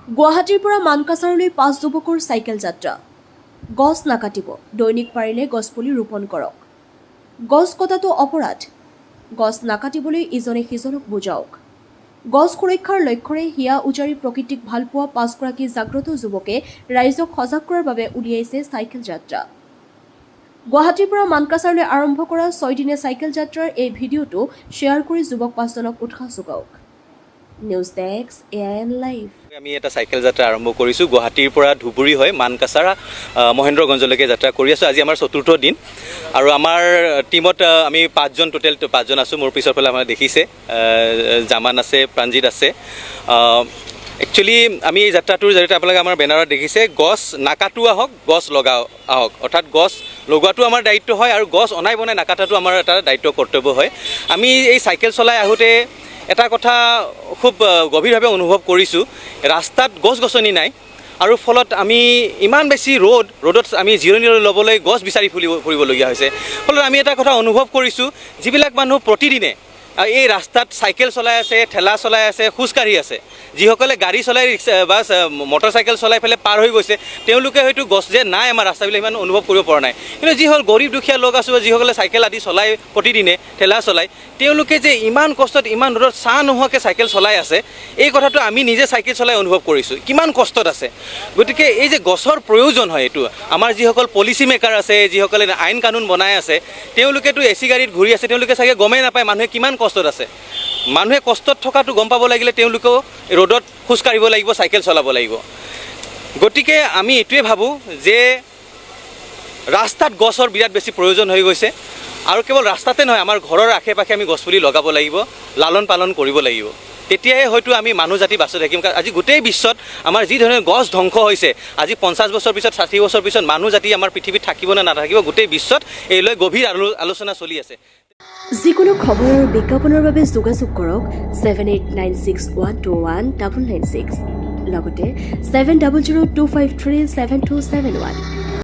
গুৱাহাটীৰ পৰা মানকাছাৰলৈ 5 যুৱকৰ চাইকেল যাত্ৰা। গছ নাকাটিব, দৈনিক পাৰিলে গছপুলি ৰোপণ কৰক। গছ কটাটো অপৰাধ, গছ নাকাটিবলৈ ইজনে সিজনক বুজাওক। গছ সুৰক্ষাৰ লক্ষ্যৰে হিয়া উজাৰি প্ৰকৃতিক ভালপোৱা 5গৰাকী জাগ্ৰত যুৱকে ৰাইজক সজাগ কৰাৰ বাবে উলিয়াইছে চাইকেল যাত্ৰা। গুৱাহাটীৰ পৰা মানকাছাৰলৈ আৰম্ভ কৰা 6 দিনীয়া চাইকেল যাত্ৰাৰ এই ভিডিঅ'টো শ্বেয়াৰ কৰি যুৱক 5জনক উৎসাহ যোগাওক। News desk AIN live. আমি এটা চাইকেল যাত্ৰা আৰম্ভ কৰিছোঁ গুৱাহাটীৰ পৰা ধুবুৰী হৈ মানকাছাৰ মহেন্দ্ৰগঞ্জলৈকে যাত্ৰা কৰি আছোঁ। আজি আমাৰ 4ৰ্থ দিন আৰু আমাৰ টীমত আমি 5জন টোটেল 5জন আছোঁ। মোৰ পিছৰ ফালে আমাৰ দেখিছে জামান আছে, প্ৰাণজিত আছে। একচুৱেলি আমি এই যাত্ৰাটোৰ জৰিয়তে আপোনালোকে আমাৰ বেনাৰত দেখিছে গছ নাকাটো আহক, গছ লগাও আহক, অৰ্থাৎ গছ লগোৱাটো আমাৰ দায়িত্ব হয় আৰু গছ অনাই বনাই নাকাটাটো আমাৰ এটা দায়িত্ব কৰ্তব্য হয়। আমি এই চাইকেল চলাই আহোঁতে এটা কথা খুব গভীৰভাৱে অনুভৱ কৰিছোঁ, ৰাস্তাত গছ গছনি নাই আৰু ফলত আমি ইমান বেছি ৰ'দত আমি জিৰণি ল'বলৈ গছ বিচাৰি ফুৰিবলগীয়া হৈছে। ফলত আমি এটা কথা অনুভৱ কৰিছোঁ, যিবিলাক মানুহ প্ৰতিদিনে এই ৰাস্তাত চাইকেল চলাই আছে, ঠেলা চলাই আছে, খোজকাঢ়ি আছে, যিসকলে গাড়ী চলাই বা মটৰ চাইকেল চলাই পেলাই পাৰ হৈ গৈছে, তেওঁলোকে হয়তো গছ যে নাই আমাৰ ৰাস্তাবিলাক ইমান অনুভৱ কৰিব পৰা নাই। কিন্তু যি হ'ল গৰীব দুখীয়া লোক আছোঁ, যিসকলে চাইকেল আদি চলাই প্ৰতিদিনে ঠেলা চলাই, তেওঁলোকে যে ইমান কষ্টত ইমান ৰ'দত ছাঁ নোহোৱাকৈ চাইকেল চলাই আছে, এই কথাটো আমি নিজে চাইকেল চলাই অনুভৱ কৰিছোঁ কিমান কষ্টত আছে। গতিকে এই যে গছৰ প্ৰয়োজন হয়, এইটো আমাৰ যিসকল পলিচি মেকাৰ আছে, যিসকলে আইন কানুন বনাই আছে, তেওঁলোকেতো AC গাড়ীত ঘূৰি আছে, তেওঁলোকে চাগে গমেই নাপায় মানুহে কিমান কষ্টত আছে। মানুহে কষ্টত থকাটো গম পাব লাগিলে তেওঁলোকেও ৰ'দত খোজকাঢ়িব লাগিব, চাইকেল চলাব লাগিব। গতিকে আমি এইটোৱে ভাবোঁ যে ৰাস্তাত গছৰ বিৰাট বেছি প্ৰয়োজন হৈ গৈছে আৰু কেৱল ৰাস্তাতে নহয়, আমাৰ ঘৰৰ আশে পাশে আমি গছপুলি লগাব লাগিব, লালন পালন কৰিব লাগিব। তেতিয়াহে হয়তো আমি মানুহ জাতি বাচি থাকিম। আজি গোটেই বিশ্বত আমাৰ যি ধৰণে গছ ধ্বংস হৈছে, আজি 50 বছৰ পিছত 60 বছৰ পিছত মানুহ জাতি আমাৰ পৃথিৱীত থাকিব নে নাথাকিব, গোটেই বিশ্বত এই লৈ গভীৰ আলোচনা চলি আছে। যিকোনো খবৰ আৰু বিজ্ঞাপনৰ বাবে যোগাযোগ কৰক 7896121996 লগতে 7002537271।